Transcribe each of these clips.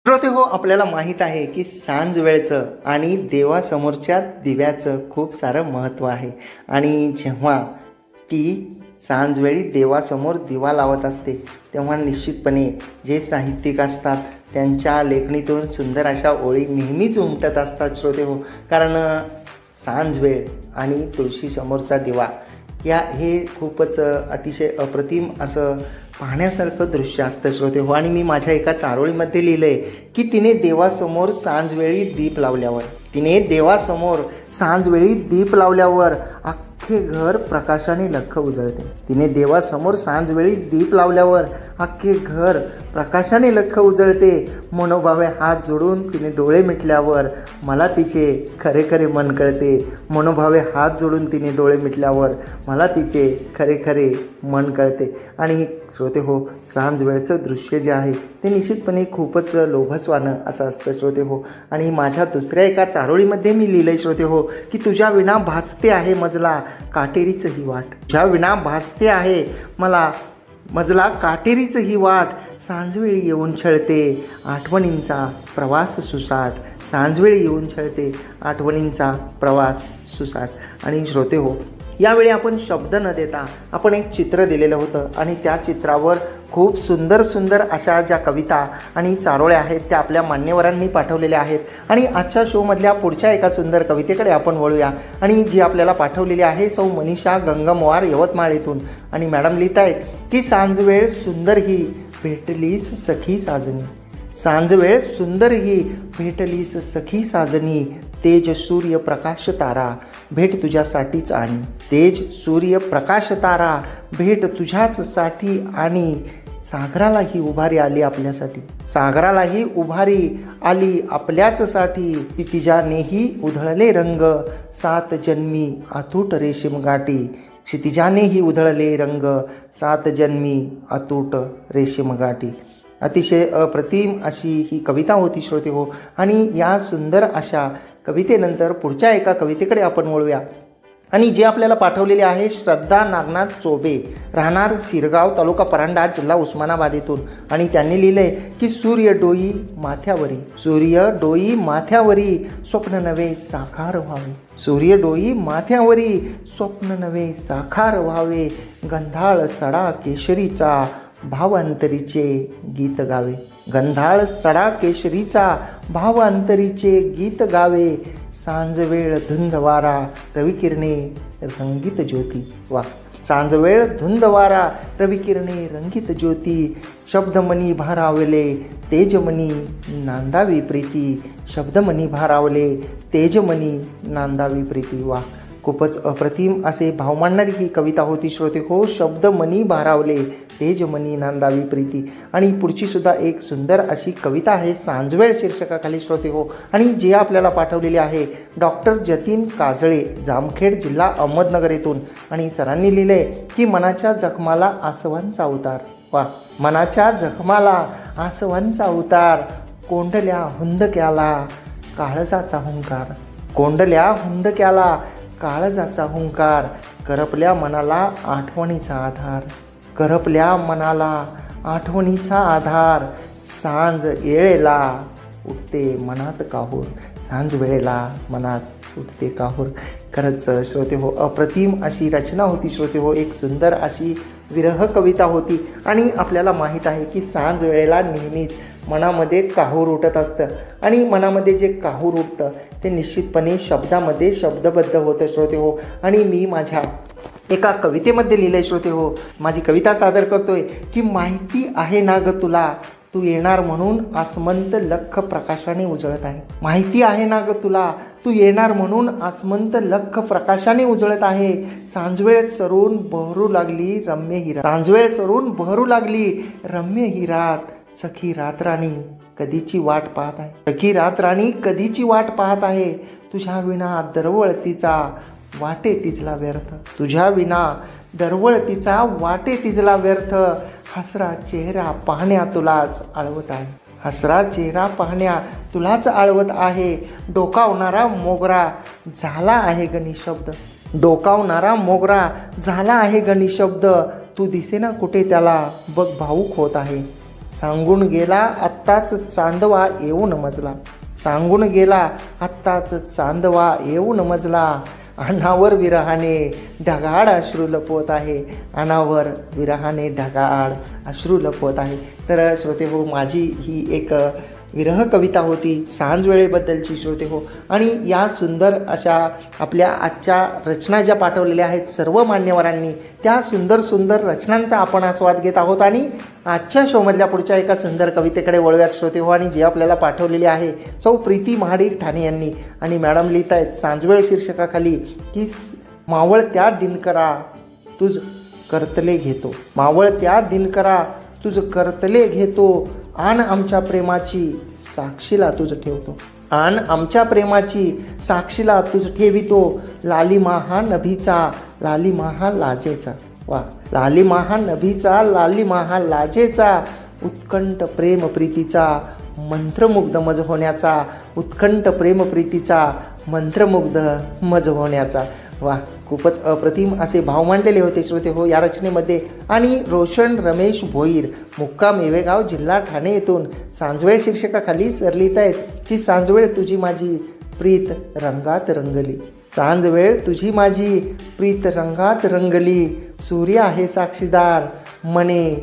श्रोते हो, आपल्याला माहीत आहे की सांज वेळचं आणि देवासमोरच्या दिव्याचं खूप सारं महत्त्व आहे. आणि जेव्हा की सांजवेळी देवासमोर दिवा लावत असते तेव्हा निश्चितपणे जे साहित्यिक असतात त्यांच्या लेखणीतून सुंदर अशा ओळी नेहमीच उमटत असतात श्रोते हो. कारण सांजवेळ आणि तुळशीसमोरचा दिवा हे खूपच अतिशय अप्रतिम असं पाहण्यासारखं दृश्य असतं श्रोते हो. आणि मी माझ्या एका चारोळीमध्ये लिहिलं आहे की तिने देवासमोर सांजवेळी दीप लावल्यावर अख्खे घर प्रकाशाने लख्ख उजळते. तिने देवासमोर सांजवेळी दीप लावल्यावर अख्खे घर प्रकाशाने लख्ख उजळते. मनोभावे हात जोडून तिने डोळे मिटल्यावर मला तिचे खरे खरे मन कळते. मनोभावे हात जोडून तिने डोळे मिटल्यावर मला तिचे खरे खरे मन कळते. आणि श्रोते हो, सांज वेळचं दृश्य जे आहे ते निश्चितपणे खूपच लोभसवाणं असं असतं श्रोते हो. आणि माझ्या दुसऱ्या एका चारोळीमध्ये मी लिहिलं आहे श्रोते हो की तुझ्या विना भासते आहे मजला काटेरीच ही वाट. तुझ्या विना भासते आहे मला मजला काटेरीच ही वाट. सांजवेळी येऊन छळते आठवणींचा प्रवास सुसाट. सांजवेळी येऊन छळते आठवणींचा प्रवास सुसाट. आणि श्रोते हो, यावेळी आपण शब्द न देता आपण एक चित्र दिलेलं होतं आणि त्या चित्रावर खूप सुंदर सुंदर अशा ज्या कविता आणि चारोळ्या आहेत त्या आपल्या मान्यवरांनी पाठवलेल्या आहेत. आणि आजच्या शोमधल्या पुढच्या एका सुंदर कवितेकडे आपण वळूया. आणि जी आपल्याला पाठवलेली आहे सौ मनीषा गंगमवार यवतमाळ येथून. आणि मॅडम लिहित आहेत की सांजवेळ सुंदर ही भेटलीस सखी साजनी. सांजवेळ सुंदर ही भेटलीस सखी साजनी. तेज सूर्य प्रकाश तारा भेट तुझ्यासाठीच आणि. तेज सूर्य प्रकाश तारा भेट तुझ्याच साठी आणि. सागरालाही उभारी आली आपल्यासाठी. सागरालाही उभारी आली आपल्याचसाठी. क्षितिजानेही उधळले रंग सात जन्मी अतूट रेशीम गाठी. क्षितिजानेही उधळले रंग सात जन्मी अतूट रेशीम गाठी. अतिशय अप्रतिम अशी ही कविता होती श्रोते हो. आणि या सुंदर अशा कवितेनंतर पुढच्या एका कवितेकडे आपण वळूया. आणि जे आपल्याला पाठवलेले आहे श्रद्धा नागनाथ चोबे, राहणार सिरगाव, तालुका परांडा, जिल्हा उस्मानाबाद येथून. आणि त्यांनी लिहिले की सूर्य डोई माथ्यावरी स्वप्न नवे साकार व्हावे. सूर्य डोई माथ्यावरी स्वप्न नवे साकार व्हावे. गंधाळ सडा केशरीचा भावांतरीचे गीत गावे. गंधाळ सडा केशरीचा भावांतरीचे गीत गावे. सांजवेळ धुंदवारा रविकिरणे रंगीत ज्योती. वा. सांजवेळ धुंदवारा रविकिरणे रंगीत ज्योती. शब्दमणी भारावले तेजमणी नांदावी प्रीती. शब्दमणी भारावले तेजमणी नांदावी प्रीती. वा. खूपच अप्रतिम असे भाव मांडणारी ही कविता होती श्रोते हो. शब्दमणी भारावले तेजमणी नांदावी प्रीती. आणि पुढची सुद्धा एक सुंदर अशी कविता आहे सांजवेळ शीर्षकाखाली श्रोते हो. आणि जे आपल्याला पाठवलेली आहे डॉक्टर जतीन काजळे, जामखेड, जिल्हा अहमदनगर येथून. आणि सरांनी लिहिले की मनाच्या जखमाला आसवांचा उतार. वा. मनाच्या जखमाला आसवांचा उतार. कोंडल्या हुंदक्याला काळजाचा हुंकार. कोंडल्या हुंदक्याला काळजाचा हुंकार. करपल्या मनाला आठवणीचा आधार. करपल्या मनाला आठवणीचा आधार. सांज येळेला उठते मनात काहूर. सांज वेळेला मनात उठते काहूर. खरंच श्रोते हो, अप्रतिम अशी रचना होती श्रोते हो. एक सुंदर अशी विरह कविता होती. आणि आपल्याला माहीत आहे की सांज वेळेला नेहमीच मनामध्ये काहूर उठत असतं. आणि मनामध्ये जे काहूर उठतं ते निश्चितपणे शब्दामध्ये शब्दबद्ध होतं श्रोते हो. आणि मी माझ्या एका कवितेमध्ये लिहिलं आहे श्रोते हो. माझी कविता सादर करतोय की माहिती आहे ना ग तुला तू येणार म्हणून आसमंत लख्ख प्रकाशाने उजळत आहे. माहिती आहे ना ग तुला तू येणार म्हणून आसमंत लख्ख प्रकाशाने उजळत आहे. सांजवेळ सरून बहरू लागली रम्य हिरा. सांजवेळ सरून बहरू लागली रम्य हिरात. सखी रातराणी कधीची वाट पाहत आहे. सखी रातराणी कधीची वाट पाहत आहे. तुझ्या विना दरवळतीचा वाटे तिजला व्यर्थ. तुझ्या विना दरवळतीचा वाटे तिजला व्यर्थ. हसरा चेहरा पाहण्या तुलाच आळवत आहे. हसरा चेहरा पाहण्या तुलाच आळवत आहे. डोकावणारा मोगरा झाला आहे गनिशब्द. डोकावणारा मोगरा झाला आहे गनिशब्द. तू दिसेना कुठे त्याला बघ भावूक होत आहे. सांगून गेला आत्ताच चांदवा येऊन मजला, सांगून गेला आत्ताच चांदवा येऊन मजला, अनावर विरहाने ढगाळ अश्रू लपवत आहे, अनावर विरहाने ढगाळ अश्रू लपवत आहे. तर श्रोते हो, माझी ही एक विरह कविता होती सांज वेळेबद्दलची श्रोते हो. आणि या सुंदर अशा आपल्या आजच्या रचना ज्या पाठवलेल्या आहेत सर्व मान्यवरांनी, त्या सुंदर सुंदर रचनांचा आपण आस्वाद घेत आहोत. आणि आजच्या शोमधल्या पुढच्या एका सुंदर कवितेकडे वळूयात श्रोते हो. आणि जी आपल्याला पाठवलेली आहे सौ प्रीती महाडिक ठाणे यांनी. आणि मॅडम लिहित आहेत सांजवेळ शीर्षकाखाली की मावळत्या दिनकरा तुझ करतले घेतो, मावळत्या दिनकरा तुझ करतले घेतो, आन आमच्या प्रेमाची साक्षीला तुझ ठेवतो, आन आमच्या प्रेमाची साक्षीला तुझ ठेवितो, लालिमा हा नभीचा लालिमा हा लाजेचा, वा, लालिमा हा नभीचा लालिमा हा लाजेचा, उत्कंठ प्रेम प्रीतीचा मंत्रमुग्ध मज होण्याचा, उत्कंठ प्रेम प्रीतीचा मंत्रमुग्ध मज होण्याचा. वा, खूपच अप्रतिम असे भाव मांडलेले होते श्रोते हो या रचनेमध्ये. आणि रोशन रमेश भोईर मुक्काम मेवेगाव जिल्हा ठाणे येथून सांजवेळ शीर्षकाखाली सर लिहित आहेत की सांजवेळ तुझी माझी प्रीत रंगात रंगली, सांजवेळ तुझी माझी प्रीत रंगात रंगली, सूर्य आहे साक्षीदार मने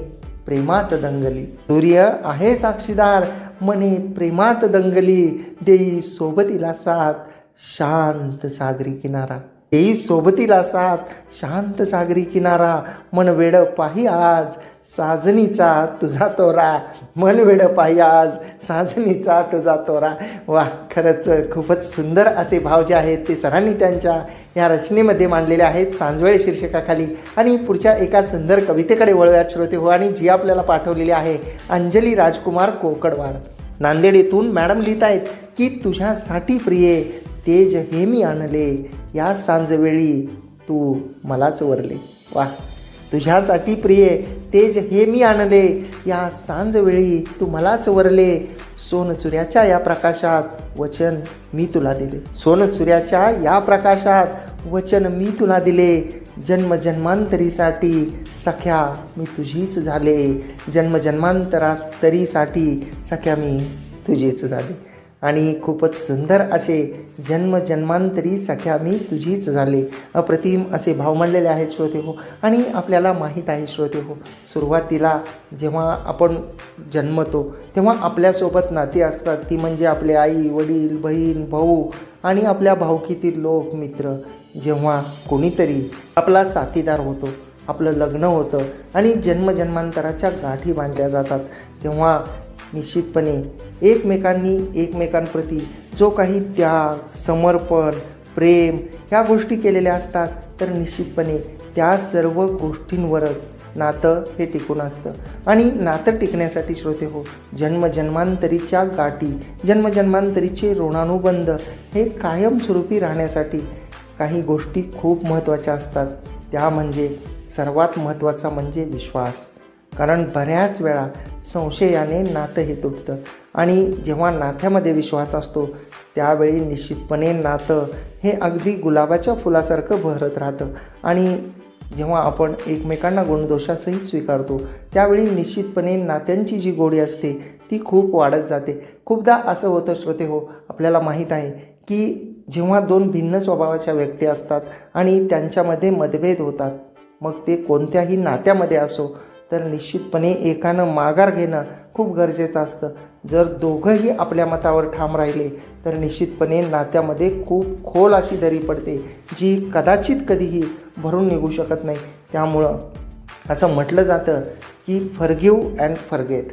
प्रेमात दंगली, सूर्य आहे साक्षीदार मने प्रेमात दंगली, देई सोबतीला साथ शांत सागरी किनारा, देई सोबतीला साथ शांत सागरी किनारा, मन वेड पाही आज साजनीचा तुझा तोरा, मन वेड पाही आज साजनीचा तुझा तोरा. वा, खरंच खूपच सुंदर असे भाव जे आहेत ते सरांनी त्यांच्या या रचनेमध्ये मांडलेले आहेत सांजवेळ शीर्षकाखाली. आणि पुढच्या एका सुंदर कवितेकडे वळूयात श्रोते हो. आणि जी आपल्याला पाठवलेली आहे अंजली राजकुमार कोकडवार नांदेड येथून. मॅडम लिहित आहेत की तुझ्यासाठी प्रिये तेज हे मी आणले, या सांजवेळी तू मलाच वरले. वा, तुझ्यासाठी प्रिये तेज हे मी आणले, या सांजवेळी तू मलाच वरले, सोनचुऱ्याच्या या प्रकाशात वचन मी तुला दिले, सोनचुऱ्याच्या या प्रकाशात वचन मी तुला दिले, जन्मजन्मांतरीसाठी सख्या मी तुझीच झाले, जन्मजन्मांतरास्तरीसाठी सख्या मी तुझीच झाले. आणि खूपच सुंदर असे जन्मजन्मांतरी सख्या मी तुझीच झाले, अप्रतिम असे भाव मांडलेले आहेत श्रोते हो. आणि आपल्याला माहीत आहे श्रोते हो, सुरुवातीला जेव्हा आपण जन्मतो तेव्हा आपल्यासोबत नाती असतात, ती म्हणजे आपले आई वडील बहीण भाऊ आणि आपल्या भावकीतील लोक मित्र. जेव्हा कोणीतरी आपला साथीदार होतो, आपलं लग्न होतं आणि जन्मजन्मांतराच्या गाठी बांधल्या जातात, तेव्हा निश्चितपणे एकमेकांनी एकमेकांप्रती जो काही त्याग समर्पण प्रेम ह्या गोष्टी केलेल्या असतात, तर निश्चितपणे त्या सर्व गोष्टींवरच नातं हे टिकून असतं. आणि नातं टिकण्यासाठी श्रोते हो, जन्मजन्मांतरीच्या गाठी जन्मजन्मांतरीचे ऋणानुबंध हे कायमस्वरूपी राहण्यासाठी काही गोष्टी खूप महत्त्वाच्या असतात. त्या म्हणजे सर्वात महत्त्वाचा म्हणजे विश्वास. कारण बऱ्याच वेळा संशयाने नातं हे तुटतं आणि जेव्हा नात्यामध्ये विश्वास असतो त्यावेळी निश्चितपणे नातं हे अगदी गुलाबाच्या फुलासारखं बहरत राहतं. आणि जेव्हा आपण एकमेकांना गुणदोषासहित स्वीकारतो त्यावेळी निश्चितपणे नात्यांची जी गोडी असते ती खूप वाढत जाते. खूपदा असं होतं श्रोते हो, आपल्याला माहीत आहे की जेव्हा दोन भिन्न स्वभावाच्या व्यक्ती असतात आणि त्यांच्यामध्ये मतभेद होतात, मग ते कोणत्याही नात्यामध्ये असो, तर निश्चितपणे एकानं माघार घेणं खूप गरजेचं असतं. जर दोघंही आपल्या मतावर ठाम राहिले तर निश्चितपणे नात्यामध्ये खूप खोल अशी दरी पडते, जी कदाचित कधीही भरून निघू शकत नाही. त्यामुळं असं म्हटलं जातं की फॉरगिव्ह अँड फॉरगेट,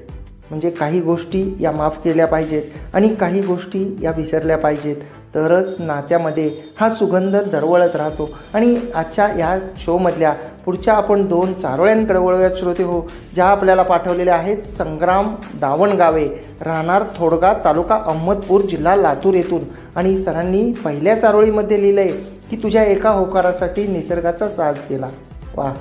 म्हणजे काही गोष्टी या माफ केल्या पाहिजेत आणि काही गोष्टी या विसरल्या पाहिजेत, तरच नात्यामध्ये हा सुगंध दरवळत राहतो. आणि आजच्या या शोमधल्या पुढच्या आपण 2 चारोळ्यांकडे वळूयात श्रोते हो, ज्या आपल्याला पाठवलेल्या आहेत संग्राम दावणगावे राहणार थोडगा तालुका अहमदपूर जिल्हा लातूर येथून. आणि सरांनी पहिल्या चारोळीमध्ये लिहिलं आहे की तुझ्या एका होकारासाठी निसर्गाचा साज केला. वा,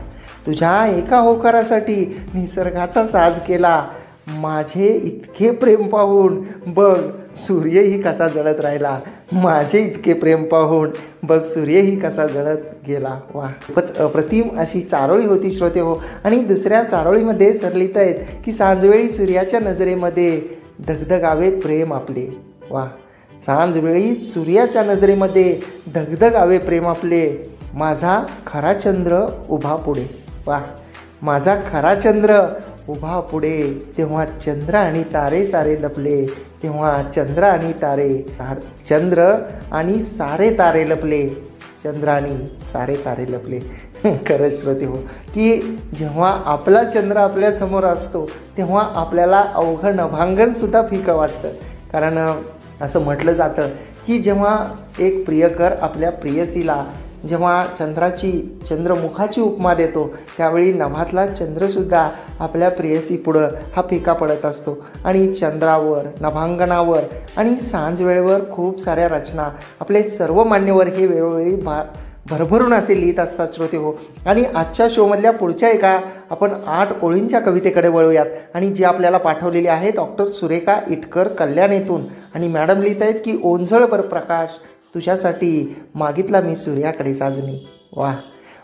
तुझ्या एका होकारासाठी निसर्गाचा साज केला, माझे इतके प्रेम पाहून बघ सूर्यही कसा जळत राहिला, माझे इतके प्रेम पाहून बघ सूर्यही कसा जळत गेला. वा, खूपच अप्रतिम अशी चारोळी होती श्रोते हो. आणि दुसऱ्या चारोळीमध्ये सर लिहित आहेत की सांजवेळी सूर्याच्या नजरेमध्ये धगधगावे प्रेम आपले. वा, सांजवेळी सूर्याच्या नजरेमध्ये धगधगावे प्रेम आपले, माझा खरा चंद्र उभा पुढे. वा, माझा खरा चंद्र उभा पुढे, तेव्हा चंद्र आणि तारे सारे लपले, तेव्हा चंद्र आणि सारे तारे लपले, चंद्र आणि सारे तारे लपले. खरंच श्रोते हो की जेव्हा आपला चंद्र आपल्यासमोर असतो तेव्हा आपल्याला अवघड नभांगणसुद्धा फिकं वाटतं. कारण असं म्हटलं जातं की जेव्हा एक प्रियकर आपल्या प्रियसीला जेव्हा चंद्रमुखाची उपमा देतो त्यावेळी नभातला चंद्रसुद्धा आपल्या प्रेयसीपुढं हा फिका पडत असतो. आणि चंद्रावर, नभांगणावर आणि सांजवेळेवर खूप साऱ्या रचना आपले सर्व मान्यवर हे वेळोवेळी भरभरून असे लिहित असतात श्रोते हो. आणि आजच्या शोमधल्या पुढच्या एका आपण 8 ओळींच्या कवितेकडे वळूयात. आणि जी आपल्याला पाठवलेली आहे डॉक्टर सुरेखा इटकर कल्याणेतून. आणि मॅडम लिहित आहेत की ओंजळभर प्रकाश तुझ्यासाठी मागितला मी सूर्याकडे साजनी. वा,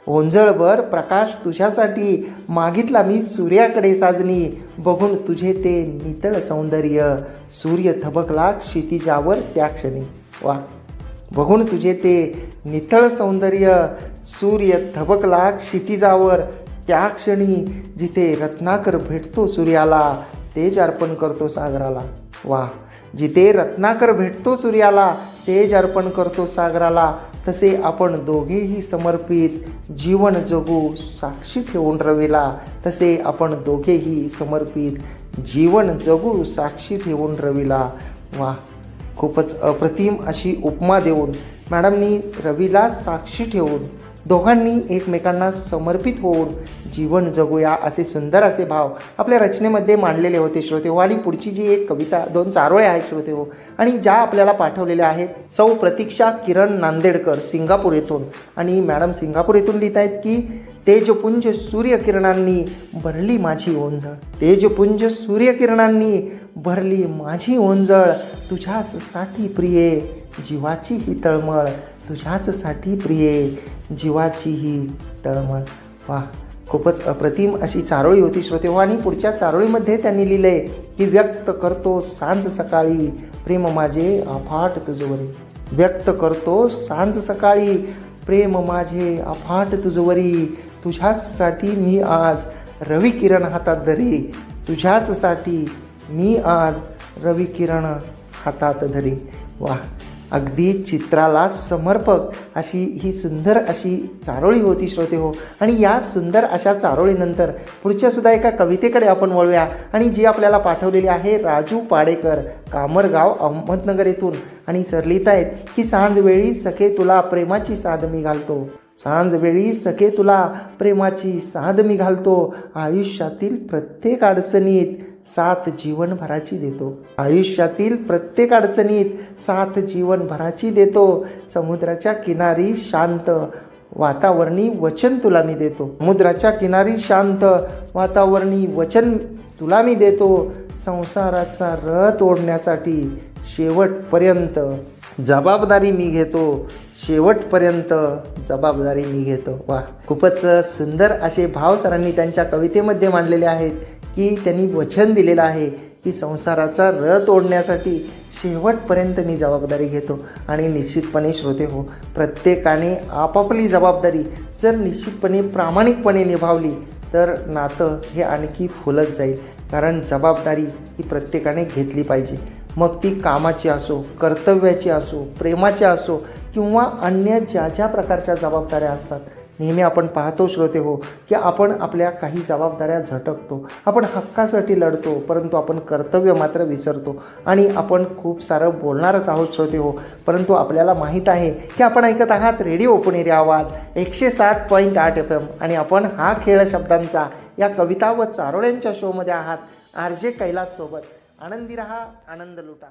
ओंजळभर प्रकाश तुझ्यासाठी मागितला मी सूर्याकडे साजनी, बघून तुझे ते नितळ सौंदर्य सूर्य थबकला क्षितिजावर त्या क्षणी. वा, बघून तुझे ते नितळ सौंदर्य सूर्य थबकला क्षितिजावर त्या क्षणी, जिथे रत्नाकर भेटतो सूर्याला तेज अर्पण करतो सागराला. वा, जिथे रत्नाकर भेटतो सूर्याला तेज अर्पण करतो सागराला, तसे आपण दोघेही समर्पित जीवन जगू साक्षी ठेवून रवीला, तसे आपण दोघेही समर्पित जीवन जगू साक्षी ठेवून रवीला. वा, खूपच अप्रतिम अशी उपमा देऊन मॅडमनी रवीला साक्षी ठेवून दोघांनी एकमेकांना समर्पित होऊन जीवन जगूया असे सुंदर असे भाव आपल्या रचनेमध्ये मांडलेले होते श्रोते हो. आणि पुढची जी एक कविता 2 चारोळ्या आहेत श्रोते हो आणि ज्या आपल्याला पाठवलेल्या आहेत सौ प्रतीक्षा किरण नांदेडकर सिंगापूर येथून. आणि मॅडम सिंगापूर येथून लिहित आहेत की तेजपुंज सूर्यकिरणांनी भरली माझी ओंजळ, तेजपुंज सूर्यकिरणांनी भरली माझी ओंजळ, तुझ्याचसाठी प्रिये जीवाची ही तळमळ, तुझ्याचसाठी प्रिये जीवाची ही तळमळ. वा, खूपच अप्रतिम अशी चारोळी होती श्रोते हो. आणि पुढच्या चारोळीमध्ये त्यांनी लिहिले की व्यक्त करतो सांज सकाळी प्रेम माझे अफाट तुझवरी, व्यक्त करतो सांज सकाळी प्रेम माझे अफाट तुझवरी, तुझ्याचसाठी मी आज रवी किरण हातात धरी, तुझ्याचसाठी मी आज रवी किरण हातात धरी. वा, अगदी चित्राला समर्पक अशी ही सुंदर अशी चारोळी होती श्रोते हो. आणि या सुंदर अशा चारोळीनंतर पुढच्या सुद्धा एका कवितेकडे आपण वळूया. आणि जी आपल्याला पाठवलेली आहे राजू पाडेकर कामरगाव अहमदनगर येथून. आणि सर लिहित आहेत की सांजवेळी सखे तुला प्रेमाची साद मी घालतो, सांजवेळी सखे तुला प्रेमाची साद मी घालतो, आयुष्यातील प्रत्येक अडचणीत साथ जीवनभराची देतो, आयुष्यातील प्रत्येक अडचणीत साथ जीवनभराची देतो, समुद्राच्या किनारी शांत वातावरणी वचन तुला मी देतो, समुद्राच्या किनारी शांत वातावरणी वचन तुला मी देतो, संसाराचा रथ ओढण्यासाठी शेवटपर्यंत जबाबदारी मी घेतो, शेवटपर्यंत जबाबदारी मी घेतो. वा, खूपच सुंदर असे भाव सरांनी त्यांच्या कवितेमध्ये मांडलेले आहेत की त्यांनी वचन दिलेलं आहे की संसाराचा रथ ओढण्यासाठी शेवटपर्यंत मी जबाबदारी घेतो. आणि निश्चितपणे श्रोते हो, प्रत्येकाने आपापली जबाबदारी जर निश्चितपणे प्रामाणिकपणे निभावली तर नातं हे आणखी फुलत जाईल. कारण जबाबदारी ही प्रत्येकाने घेतली पाहिजे, मग ती कामाची असो, कर्तव्याची असो, प्रेमाची असो किंवा अन्य ज्या ज्या प्रकारच्या जबाबदाऱ्या असतात. नेहमी आपण पाहतो श्रोते हो की आपण आपल्या काही जबाबदाऱ्या झटकतो, आपण हक्कासाठी लढतो, परंतु आपण कर्तव्य मात्र विसरतो. आणि आपण खूप सारं बोलणारच आहोत श्रोते हो, परंतु आपल्याला माहीत आहे की आपण ऐकत आहात रेडिओ पुणेरी आवाज 107.8 FM. आणि आपण हा खेळ शब्दांचा या कविता व चारोळ्यांच्या शोमध्ये आहात RJ कैलास सोबत. आनंदी रहा, आनंद लुटा.